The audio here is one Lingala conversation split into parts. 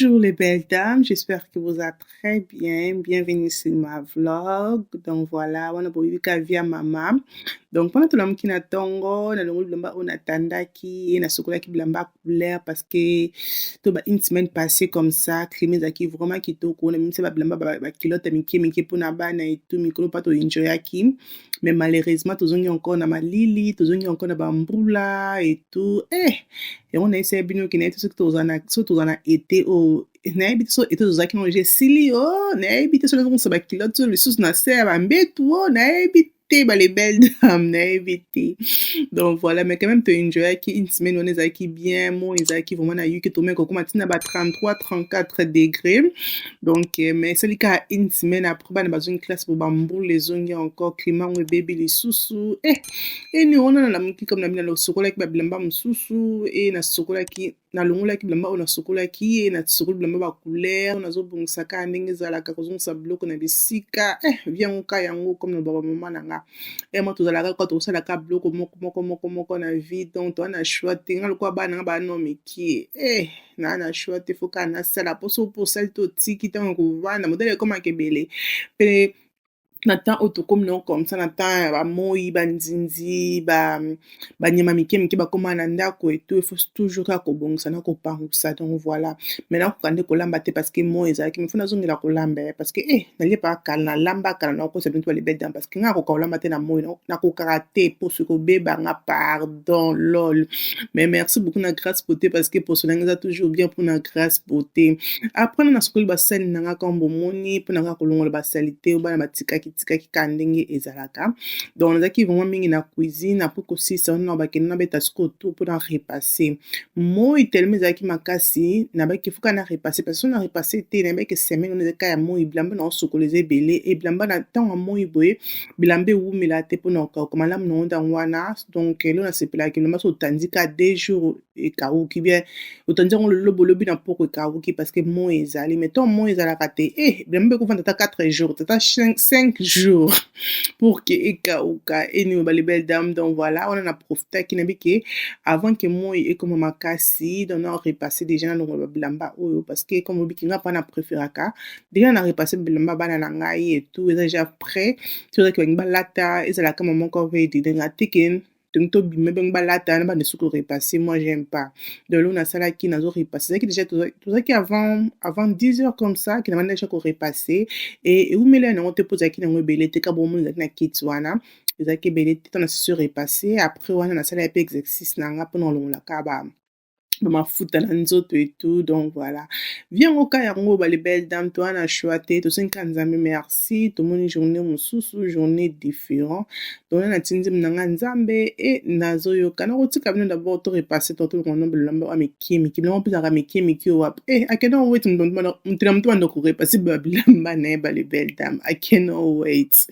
Bonjour les belles dames, j'espère que vous allez très bien. Bienvenue sur ma vlog. Donc voilà, on a beau via maman. Donc pendant tout l'homme qui n'a tongo, na longo blamba on attenda qui na sokola qui blamba couleur parce que tout une semaine passée comme ça, crémer qui vraiment qui to ko na même c'est blamba ba kilote miki pour na bana et tout micro pas to enjoy qui. Mais malheureusement tous on encore na malili, tous on encore na bambula et tout. Et on a essayé de nous tout ce que tous en a été au naibit so eto zaki no je sili oh naibit so na so ba kilote le sous na serre mbetu oh naibit ba les belles dames naibit. Donc voilà, mais quand même tu enjoy qui une semaine on est qui bien mon ils qui vraiment na eu que to me ko kuma tina ba 33 34 degrés. Donc mais celui qui a une semaine après ba na ba une classe pour bambou les ongi encore climat ou baby les sous et nous on a la mki comme na bila sokola ki ba blamba msusu et na sokola ki na longola ki blamba ona sokola ki et na sokola blamba ba couleur na zo bongisa ndenge ezalaka kozongisa biloko na bisika vient oka yango comme na baba mama nanga et moi tozalaka quand tosalaka biloko moko na vie donc to na choix te nga lokwa bana ba no miki na choix te foka na sala poso sala to tiki tango kovanda modele koma kebele pe Natan autocom non comme ça natan ba moi banzinzi ba nyama mike ba koma na ndako et tout il faut toujours ka ko bongisa na ko pangusa donc voilà maintenant ko kande ko lamba te parce que moi ezaki me funa zongela ko lamba parce que na pas kala na lamba kala na ko se bintu les bêtes parce que nga ko lamba te na moi na ko karaté pour ce ko beba nga pardon lol mais merci beaucoup na grâce beauté parce que pour cela nga toujours bien pour na grâce beauté après na school ba sel na nga comme bomoni pour na ko longola ba salité ou ba na matika tikaki kandenge ezalaka donc nazaki vraiment mingi na cuisine après aussi ça on ba kenna beta sko tout pour na repasser moi tellement ezalaki makasi na ba kifuka na repasser parce que on a repasser te na ba que semaine on ezaka ya moi blamba na sokoleze belé et blamba na temps moi boye bilambe wumela te pour na ko malamu no ndan wana donc là na sepela ki no maso tandika 2 jours et kauki bien autant dire on le lobi na poko kauki parce que moi ezali mais tant moi ezalaka te blamba ko vanda 4 jours tata 5 jours pour que ekauka et nous les belles dames donc voilà on en a profité qui n'a que avant que moi et comme makasi donc on a repassé déjà dans le blamba parce que comme obi kinga pas na préféraka déjà on a repassé blamba bana na ngai et tout déjà prêt tu vois que balata et c'est là comme mon corps veut dire nga tiken donc to bimé ben balata na ba ne suko repasser moi j'aime pas de l'on a sala qui n'a repasser c'est que déjà tout ça qui avant 10 heures comme ça qui n'a déjà ko repasser et où mais là on te pose qui na belé te ka bon mon na kitswana ezaki belé te on a se repasser après on a sala peu exercice na nga pendant long la kaba ma futa na nzoto et tout donc voilà viens au cas yango les belles dames toi na choité to 50 amis merci to moni journée mususu journée différent donc na tinzi mnanga nzambe et nazo yoka na kotika bino d'abord to repasser to le nom blamba amekimi ki blamba pisa amekimi ki wap I cannot wait mtu ndo ko repasser blamba na les belles dames I cannot wait.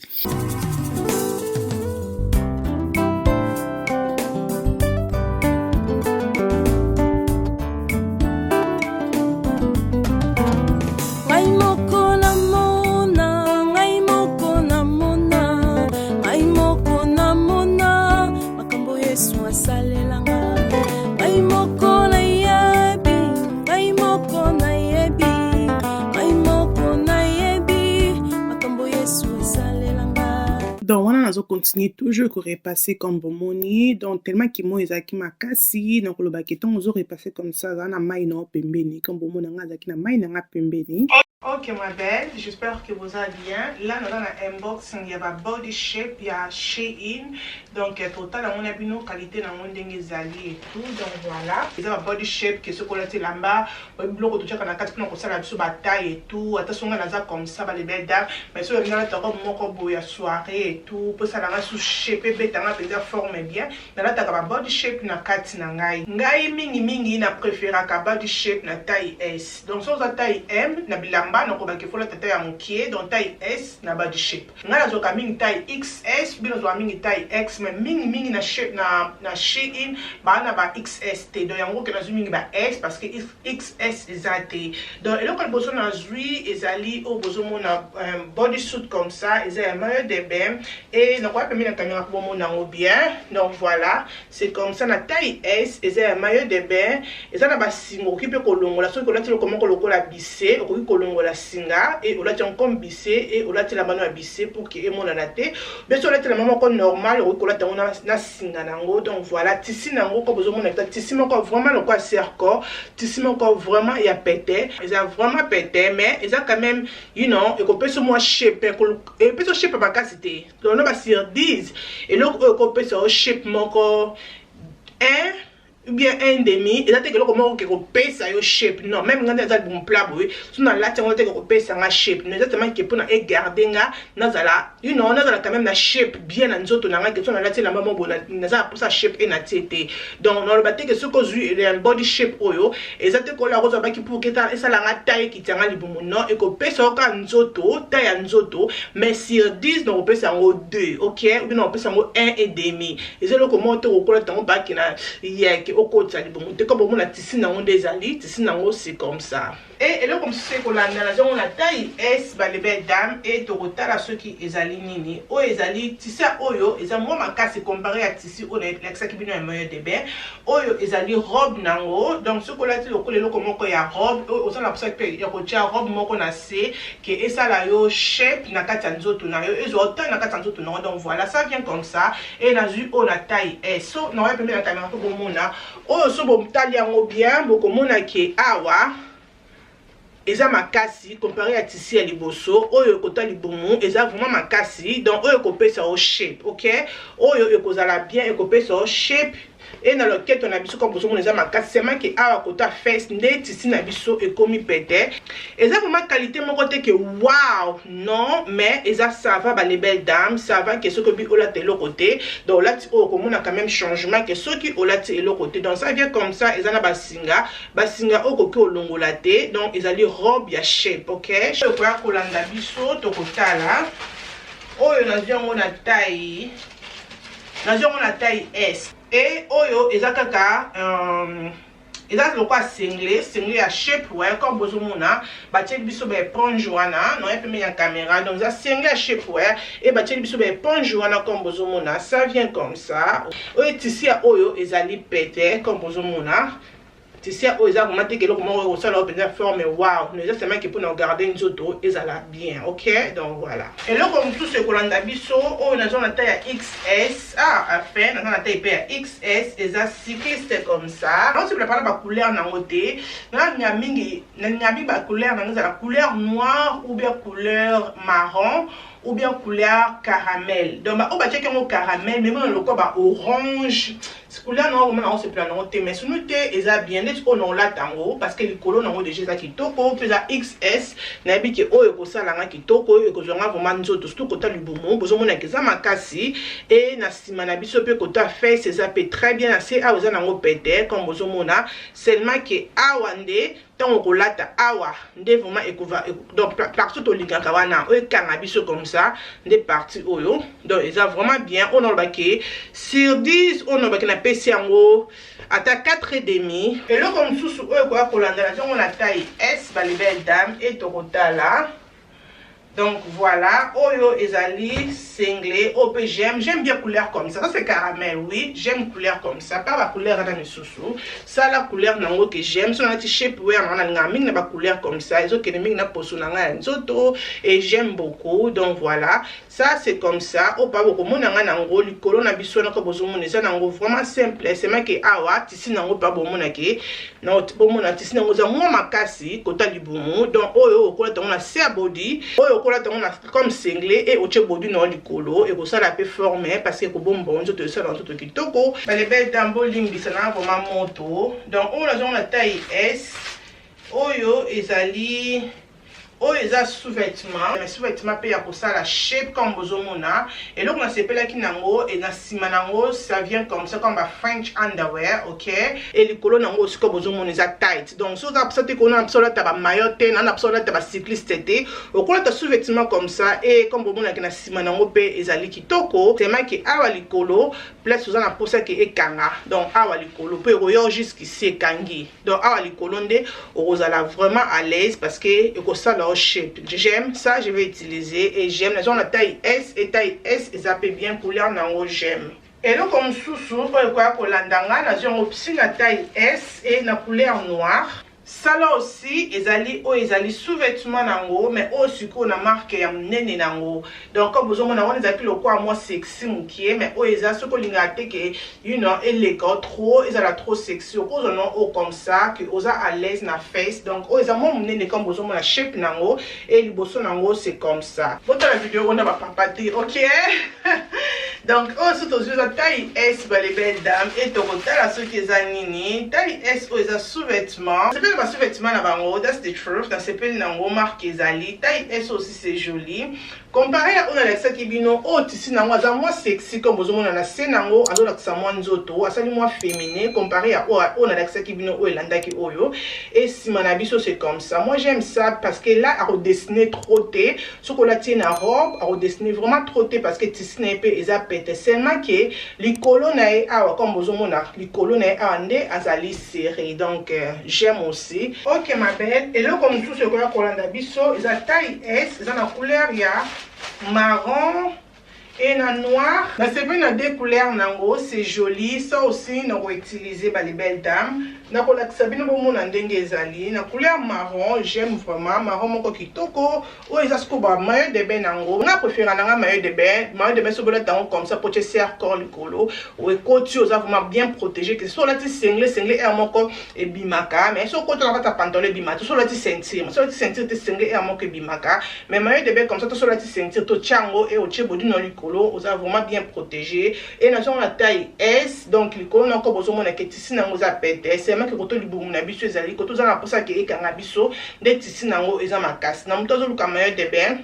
Donc, on a continué toujours à repasser comme bomoni. Donc, tellement que moi, ezaki makasi. Donc, le baketon, on a repassé comme ça. On a maï na pembeni. Comme bomoni, on a zaki na maï na pembeni. Ok, ma belle, j'espère que vous allez bien. Là, nous avons un unboxing, il y a Body Shape, il y a Shein. Donc, total, on a une qualité dans mon dengue zali et tout. Donc, voilà. Il y a Body Shape qui est ce qu'on a dit là-bas. Le bloc, tout ça, on a 4 plombs, on a sur la taille et tout. Attention, on a comme ça, les belles dames. Mais si on a une soirée et tout, pour ça, on a sous shape, on a peut-être forme bien. Dans la taille, Body Shape, on a 4 ngai. Ngai, mingi, na préféré Body Shape, na taille S. Donc, si on a taille M, na bilan bilamba na ko ba ke fola taille ya mokie donc taille S na ba du shape ngala zo ka mingi taille XS bino zo mingi taille X mais mingi na shape na Shein ba na ba XS te donc yango ke na zo mingi ba S parce que XS ezate donc eloko le bozo na zui ezali au bozo mona bodysuit comme ça ezali maillot de bain et na quoi permis na caméra pour mona bien donc voilà c'est comme ça na taille S ezali maillot de bain ezali na ba singo ki pe kolongola so ko lati lo comment kolokola bisse ko kolongola singa et olati encore bisse et olati la mano bisse pour que mona na te bien sûr olati la maman ko normal ko lati na singa nango donc voilà tissu nango ko bozo mona tissu moko vraiment le quoi cercle tissu moko vraiment ya pété ils ont vraiment pété mais ils ont quand même you know et qu'on peut se moi shape et peut se shape pas casité donc on va sur 10 et donc qu'on peut se shape moko 1 ou bien 1,5 et ça te que comment que pesa yo shape non même quand ça bon plat boy so na la tengo te que pesa nga shape mais exactement que pour na garder nga na zala you know na zala quand même na shape bien na nzoto na nga que so na la te la maman bona na za pour sa shape et na tete donc on va te que ce que zui il un body shape oyo et ça te que la rose ba ki pour que ta et ça la nga taille qui tanga libumu non et que pesa ka nzoto taille nzoto mais sur 10 donc pesa ngo 2 OK ou bien on pesa ngo 1,5 et c'est le comment te ko la tango ba ki na yek au côté de bon comme on a tissé dans des alliés tissé dans c'est comme ça et là comme c'est que la on a taille S ba les belles dames et total à ceux qui les alliés nini o les alliés tissé oyo ils ont moi ma casse comparé à tissé on est l'ex qui vient un meilleur de bain oyo les alliés robe nango donc ce que là tu le comment qu'il y a robe on s'en a pour ça que il y a robe moi qu'on a c'est que et ça là yo shape na katanzo to na yo et autant na katanzo to donc voilà ça vient comme ça et na ju on a taille S so na ouais la caméra pour bon mona oh so bon taille yango bien beaucoup mona qui awa eza makasi comparé à tissu à liboso oyo kota libumu eza vraiment makasi donc oyo kopesa au shape OK oyo ekozala bien ekopesa au shape et dans le quête on a biso comme boso mon eza makasi seulement que awa kota face nde tissu na biso ekomi pété eza vraiment qualité moko te que wow non mais eza ça va ba les belles dames ça va que ce que bi ola te lo côté donc là o comme on a quand même changement que ceux qui ola te lo côté donc ça vient comme ça eza na basinga o koki olongola te donc ezali robe ya shape OK je crois ko landa biso to kotala oyo na taille S et oyo ezakaka eza le quoi singlé à shape ouais comme bozo mona batie biso ba éponge wana non et ya caméra donc ça singlé à shape ouais et batie biso ba éponge wana comme bozo mona ça vient comme ça oyo tissu oyo ezali pété comme bozo mona tissu oyo eza vraiment te que le comment on ça là peut forme wow nous c'est seulement que pour nous garder une auto ezala bien OK donc voilà et là comme tout ce que l'on a biso oyo na zone taille XS enfin na zone taille XS eza cycliste comme ça on se prépare ba couleur na ngote na nyami ba couleur na la couleur noire ou bien couleur marron ou bien couleur caramel donc on va checker mon caramel mais même le quoi ba orange couleur non on se plan non mais sous nous eza bien net on on la tango parce que les colons non déjà ça qui toko plus à XS na bi ke oyo ko sala nga ki toko oyo ko zonga vraiment nzoto surtout kota libumu bozo mona ke za makasi et na sima na biso pe kota face ça peut très bien assez a oza nango pété comme bozo mona seulement que awande tant on lata awa nde vraiment ekova donc partout to lingaka wana oyo kanga biso comme ça des parties oyo donc eza vraiment bien on a baké sur 10 on a baké na pesi yango ata 4,5 et là comme sous oyo ko kolanda la on a taille S ba les belles dames et tokotala donc voilà oyo ezali singlé op j'aime bien couleur comme ça c'est caramel oui j'aime couleur comme ça pas la couleur dans les sous ça la couleur nango que j'aime son petit shape ouais on a ngami na ba couleur comme ça ils ont que mingi na poso na nga nzoto et j'aime beaucoup donc voilà ça c'est comme ça au pas beaucoup mon nga nango likolo na biso na ko bozo mon ça nango vraiment simple c'est ma que awa tisi nango pas bon mon ke na bon mon tisi nango za mo makasi kota libumu donc oyo ko la na ser body oyo comme singlé et au body non likolo et ko ça la peut former parce que ko bombo nzoto ça dans tout kitoko les belles dambo limbi ça na vraiment moto donc on a taille S oyo ezali oyo eza sous-vêtement mais sous-vêtement pe ya kosala shape comme bozomona eloko nasepelaki nango e na nsima nango ça vient comme ça comme ba French underwear, ok, et likolo nango siko bozomona eza tight. Donc so za te kona absolument ta ba maillot te na absolument ta ba cycliste te okola ta sous-vêtement comme ça et comme bomona ki na nsima nango pe ezali kitoko tema ki awa likolo place oza na posa ki ekanga donc awa likolo pe oyo jusqu'ici ekangi donc awa likolo nde okozala vraiment à l'aise parce que ekosala shape. J'aime ça, je vais utiliser et j'aime la taille S et taille S et ça peut bien couleur nango j'aime. Et donc comme sous-sous quoi kolandanga na la taille S et na couleur noire. Ça là aussi, ezali sous-vêtement nango, mais aussi qu'on a marqué ya nene nango. Donc comme vous avez on ezali le quoi moi sexy moukié, mais eza ce qu'on lingate que you know élégant trop, ezala trop sexy. Au cause non comme ça que osa à l'aise na face. Donc eza moi nene comme vous avez la shape nango et le bosso nango c'est comme ça. Votre la vidéo on a pas papaté, ok? Donc surtout la taille S les belles dames et total ceux qui zanini taille S eza sous-vêtement. C'est pas sous-vêtement na bango, that's the truth. Dans ce pays nango marque ezali taille S aussi c'est joli. Comparé à on Alexa Kibino, oh tisi nango aza moins sexy comme vous na se nango azo lakisa moins nzoto, asali moins féminin comparé à on Alexa Kibino o elandaki oyo. Et si mon abisso c'est comme ça. Moi j'aime ça parce que là à redessiner trop té, ce qu'on la tient en robe, à redessiner vraiment trop té parce que tisi na pe eza pété seulement que likolo na e awa comme vous na likolo na e ande azali serré. Donc j'aime aussi. Ok ma belle, et là comme tout ce qu'on a kolanda biso, eza taille S, eza na couleur ya marron et na noir. Na c'est bien na deux couleurs nango, c'est joli. Ça aussi on va utiliser les belles dames. Na ko la sabino bomo na ndenge ezali. Na couleur marron, j'aime vraiment marron moko kitoko. O ezasko ba maillot de bain nango. Na préfère na maillot de bain. Maillot de bain so bola tango comme ça pour te serre corps le colo. O ekoti oza vraiment bien protégé que so la ti single air moko e bimaka. Mais so koto na ta pantalon bimaka. So la ti ceinture. So la ti ceinture te single air moko e bimaka. Mais maillot de bain comme ça to so la ti ceinture to chango et o chebodi no likolo. Oza vraiment bien protégé. Et na la taille S. Donc likolo na ko bozo mona ke tisi nango za pété. Que koto libumu na biso ezali koto za na posa ke ekanga biso nde tisi nango eza makasi na muto azoluka maillot de bain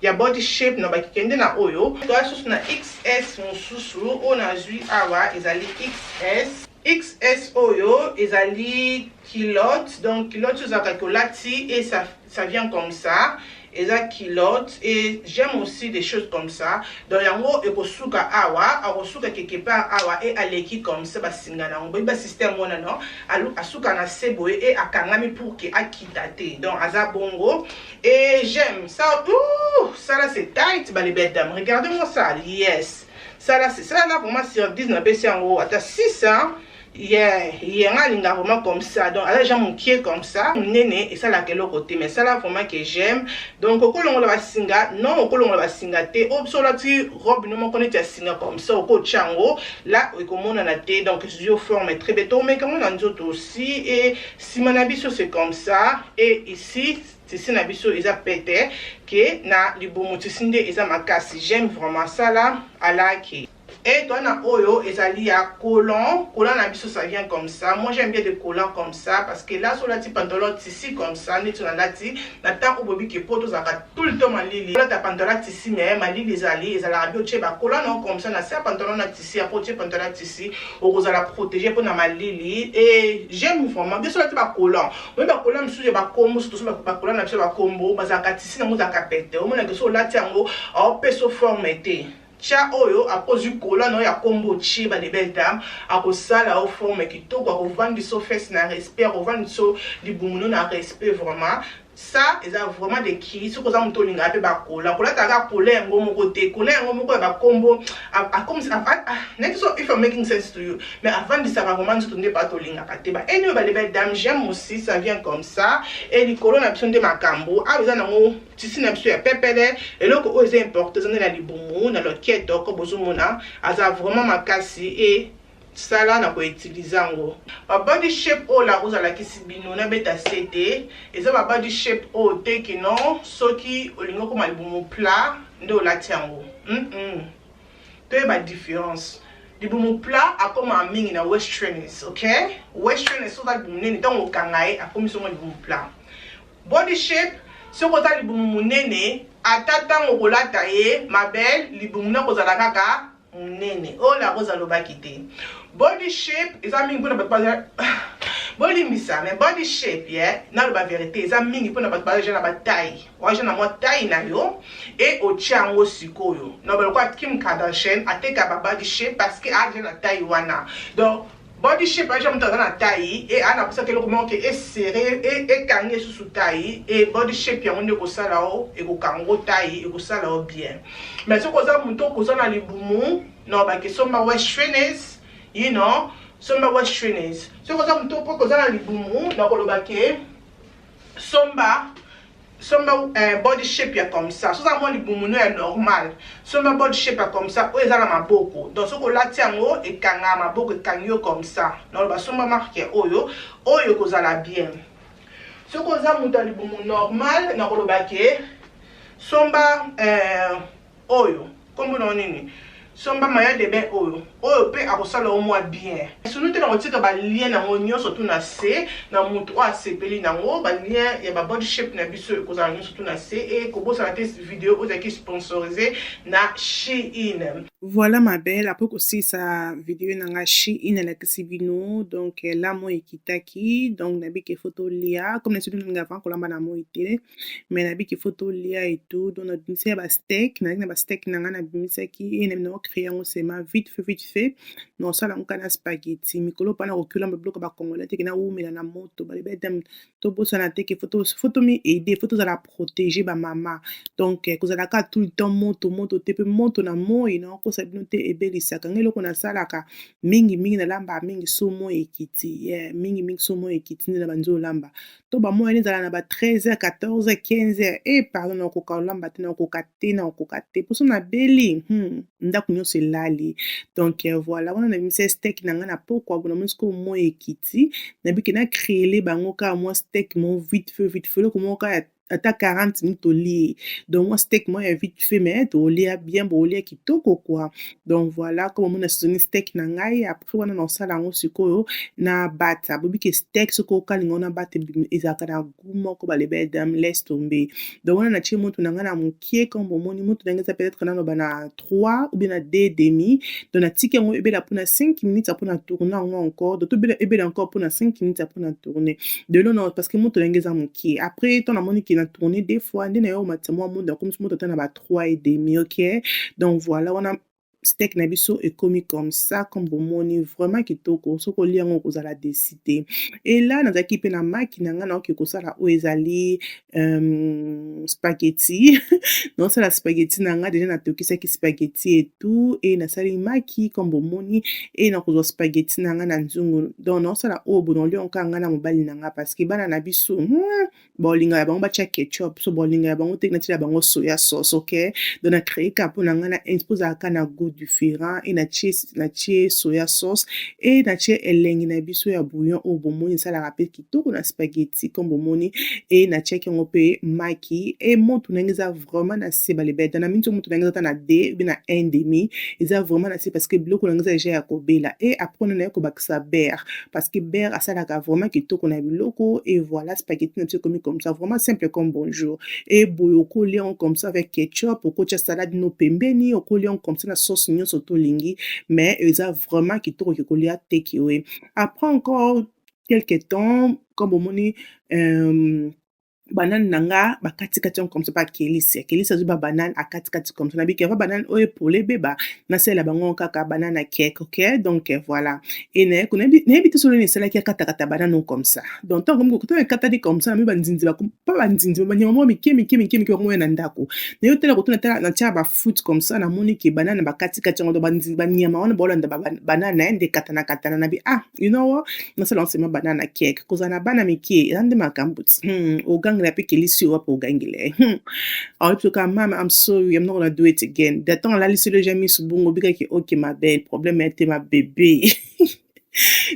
ya body shape na bakikende na oyo to aso na XS mususu ona zui awa ezali XS oyo ezali culotte donc culotte za kakolati et ça vient comme ça et ça culotte et j'aime aussi des choses comme ça donc yango ekosuka awa akosuka quelque part awa et aleki comme ça basinga nango ba système wana non alu asuka na sebo et akangami pour que akitate donc aza bongo et j'aime ça. Ça là c'est tight les belles dames, regardez-moi ça. Yes, ça là c'est ça là vraiment sur 10 na baissé en haut à 6 hein. Linga vraiment comme ça donc là j'ai mon pied comme ça néné et ça là quel côté mais ça là vraiment que j'aime donc au colon la singa non au colon la singa té obsolati robe non connaît ta singa comme ça au coach chango là comme on a la té donc je forme très béton mais comme on a d'autres aussi et si mon habit c'est comme ça et ici si na biso eza pété que na libomo tisinde eza makasi j'aime vraiment ça là à la qui. Et toi na oyo ezali ya collant na biso ça vient comme ça. Moi j'aime bien des collants comme ça parce que là sur la petite pantalon tissu comme ça ni tu na lati na ta ko bobi ke poto za tout le temps malili là ta pantalon tissu mais malili ezali bien che ba collant non comme ça na sa pantalon na tissu a poche pantalon tissu o za la protéger pour na malili et j'aime vraiment bien sur la ba collant mais ba collant msu ba kombo surtout ba collant na biso ba kombo ba za ka tissu na mo za ka pete o mona ke so lati yango a peso forme te. Cha oyo a cause du collant no ya combo chi ba les belles dames a ko sala au forme kitoko a ko vendre so face na respect a ko vendre so libumu na respect vraiment. Ça ils ont vraiment des qui ce que ça monte linga pe ba kola ta ga kola ngo moko te kola ngo moko ba combo a comme ça next so if I'm making sense to you mais avant de ça va vraiment tout ne pas to linga pa te ba eno ba les belles dames j'aime aussi ça vient comme ça et les colonnes option de makambo a besoin ngo tisi na biso ya pepele et loko o est important dans la libumu na lo keto ko bozumona aza vraiment makasi et ça là na ko utiliser ngo ba body shape o la oza la kisibino na beta cd et ça ba body shape o te ki non soki olingo ko malibumu plat ndo la tiango te ba différence libumu plat a comme un mingi na westerners, OK westerners so that buneni tango kangai a comme so libumu plat body shape soki oza libumu monene ata ntango kolata ye ma belle libumu na kozala kaka monene oyo la Rose alobaki te. Body shape eza mingi mpona bato baza bolimbisa mais body shape naloba vérité eza mingi mpona bato baza na bataille waja na mwa taille na yo e otia yango sikoyo na balokwa Kim Kardashian ateka ba body shape parce que aja na taille wana. Donc body shape aja moto aza na taille e ana posa keloko moko ke esserré ekangi esusu taille e body shape yango nde ekosala o ekokango taille ekosala o bien. Mais soki oza moto okoza na libumu na bakesomba West Trainers you know somba West Trainers soki oza moto mpo koza na libumu na koloba ke somba body shape ya comme ça soki oza mwa libumu no ya normal somba body shape ya comme ça oyo eza na maboko donc soki olati yango ekanga maboko ekangi yo comme ça na koloba somba marke oyo ekozala bien. Soki oza moto ya libumu normal na koloba ke somba oyo kombo na nini somba maya de bain oyo pe akosala au moins bien sunu te na kotika ba lien nango nyonso tu na se na mutu o asepeli nango ba lien ya ba body shape na biso ekozala nyonso tu na se e kobosala te vidéo ozaki sponsorisé na Shein. Voilà ma belle, après aussi sa vidéo nanga Shein alakisi bino donc la mo ekitaki donc nabi ke photo lia comme na sidu nga avant kolamba na mo ite mais nabi ke photo lia et tout donc na binisa ba steak na ba steak nanga na bimisaki et na créer un sema vite fait non ça la ngana spaghetti mikolo pana kokula mabloka ba congolais te kina umela na moto ba libedam to bosa na te ke photo mi aider photo za la protéger ba mama donc kozala ka tout le temps moto te pe moto na moi na ko sa bino te ebelisaka ngelo kona salaka mingi na lamba mingi somo ekiti mingi somo ekiti na banzo lamba to ba moi ezala na ba 13h 14h 15h pardon na ko lamba te na ko kate poso na beli ndako nyonso elali donc voilà wana na mise steak na nga na pokwa bona mosiko mo ekiti na biki na créer bango ka moi steak mo vite fait loko moko ata 40 minutes au lit donc moi steak moi vite fait mais au lit bien bon au lit kitoko quoi donc voilà comme on a saisonné steak na ngai après wana na sala ngo sikoyo na bata bobi ke steak soko kalinga na bata ezaka na gumo ko balebe dam laisse tomber donc wana na chi moto na nga na mokie comme moni moto na ngeza peut-être na bana 3 ou bien na 2 demi donc na tiki ngo ebela pona 5 minutes pour na tourner encore donc ebela encore pona 5 minutes pour na tourner de non parce que moto na ngeza mokie après ton na moni qui na tourné des fois ndena yo matamo monde comme moto tana ba 3 et demi OK donc voilà on a steak na biso ekomi comme ça comme bomoni vraiment kitoko soko liango kozala décider et là nazaki pe na maki na nga na oki kosala o ezali spaghetti non c'est la spaghetti na nga déjà na tokisaki spaghetti et tout et na sali maki comme bomoni et na kozwa spaghetti na nga na nzungu donc non c'est la o bono lion ka nga na mobali na nga parce que bana na biso bolinga ya bango bacha ketchup so bolinga ya bango te na tila bango soya sauce OK donc na créer kapo na nga na expose aka na goût différent et na tie soya sauce et na tie elengi na biso ya bouillon au bomoni ça la rappelle kitoko na spaghetti comme bomoni et na tie kingo pe maki et moto nangeza vraiment na seba le bête na minto moto nangeza na 2 bina 1 demi eza vraiment na parce que biloko nangeza déjà ya kobela et après on a ko bakisa beurre parce que beurre asala ka vraiment kitoko na biloko et voilà spaghetti na tie comme ça vraiment simple comme bonjour et boyoko lion comme ça avec ketchup oko tia salade no pembeni oko lion comme ça na sauce nyonso tolingi mais eza vraiment kitoko kolia take away après encore quelques temps comme omoni banane nanga bakati comme ça pas kelisi azu ba banane akati comme ça na biki va banane oyo pole beba na sela bango kaka banana cake OK donc voilà et ne ko nebi to solo ni sela ki kata banane comme ça donc tant comme ko to kata di comme ça mi banzinzi ba pas banzinzi ba nyama miki ko ngwe na ndako ne yo tela ko tuna na tia ba fruit comme ça na moni ki banane bakati ngo banzinzi ba nyama wana bola nda banana ende katana na bi you know what na sela on se ma banana cake ko zana bana miki ande makambuti la kelisi wapo gangile mama I'm sorry I'm not gonna do it again d'attends la liste le jamais subungo bika ki OK ma belle problème était ma bébé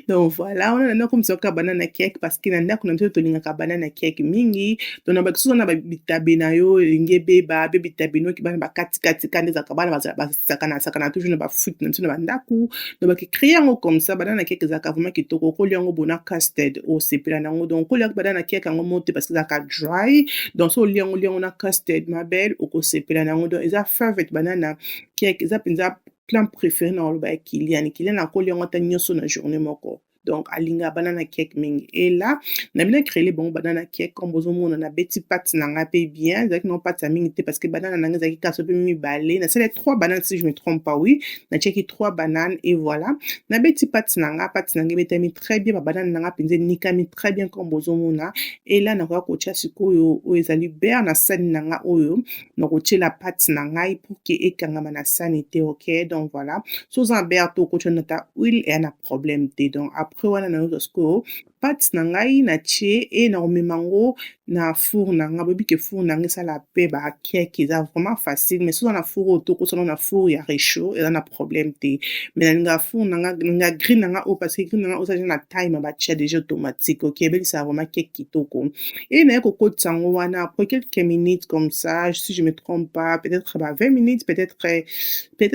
Donc voilà, wana na nakomisaka banana cake parce que na ndako na biso tolingaka banana cake mingi, donc na bakisusu wana bitabe na yo elingi ebeba, be bitabe noki bana bakati kati kati ezalaka bana basakana toujours na bafruite na biso na bandako, donc bakicrée yango comme ça, banana cake ezalaka vraiment kitoko, okolia yango boye na custard osepela nango, donc okoliaka banana cake yango moko te parce que ezalaka dry, donc so olia yango na custard ma belle okosepela nango, donc eza favorite banana cake, eza mpenza plat préféré na koloba ya Kilian. Kilian akoli yango ata nyonso na journée moko. Donc alingaka banana cake mingi. Et là, na bino créer bango banana cake comme bozomona nabeti pâte na nga mpe bien, ezalaki nango pâte ya mingi te parce que banana na nga ezalaki kaka so mpe mibale. Nasalaki 3 bananes si je me trompe pas, oui. Natiaki 3 bananes et voilà. Nabeti pâte na nga ebetami très bien, ba banane na nga mpenza enikami très bien comme bozomona. Et là nakoka kotia sikoyo oyo ezali beurre na sani na nga oyo, nakotiela pâte na ngai pour ke ekangama na sani te, OK? Donc voilà. So oza na beurre te okotia na ata huile eya na problème te. Donc après wana nazozwa sikoyo pâte na ngai natie e nakomema yango na four na nga. Boyebi ke four na nga esala mpe bacake eza vraiment facile, mais so oza na four oyo to okosala na four ya réchaud eza na problème te. Mais nalingaka four na nga, nalingaka grille na nga oyo parce que grille na nga oyo eza déjà na time batia déjà automatique, OK? Ebelisaka vraiment cake kitoko. Et naye kokotisa yango wana après quelques minutes comme ça, si je me trompe pas, peut-être 20 minutes, peut-être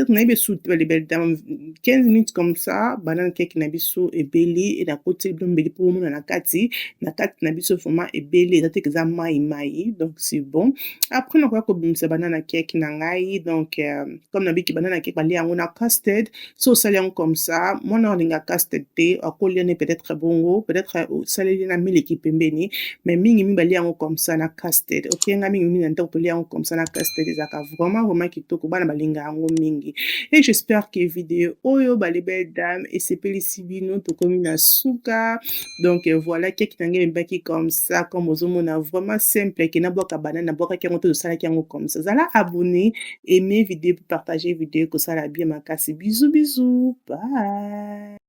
nayebi esu te balibele dans 15 minutes comme ça, banana cake na biso ebeli e nakotisi bino mbeli mpo bomona na kati na biso vraiment ebeli eza teke eza mai, donc c'est bon. Après nakoya kobimisa banana cake na ngai, donc comme nabiki banana cake balia yango na custard, so osali yango comme ça, mwana alingaka custard te, akolia ne peut-être bongo, peut-être osaleli na miliki pembeni, mais mingi balia yango comme ça na custard, OK? Nga mingi na ndako tolia yango comme ça na custard ezalaka vraiment kitoko, bana balingaka yango mingi. Et j'espère que vidéo oyo balibele dame esepelisi bino tokomi na suka. Donc voilà, cake na ngai ebaki comme ça, comme ozomona vraiment simple, ke nabwaka banane nabwakaki yango te tosalaki yango comme ça. Zala abonné, aimez vidéo, partager vidéo, kosala bien makasi. Bisous bisous, bye.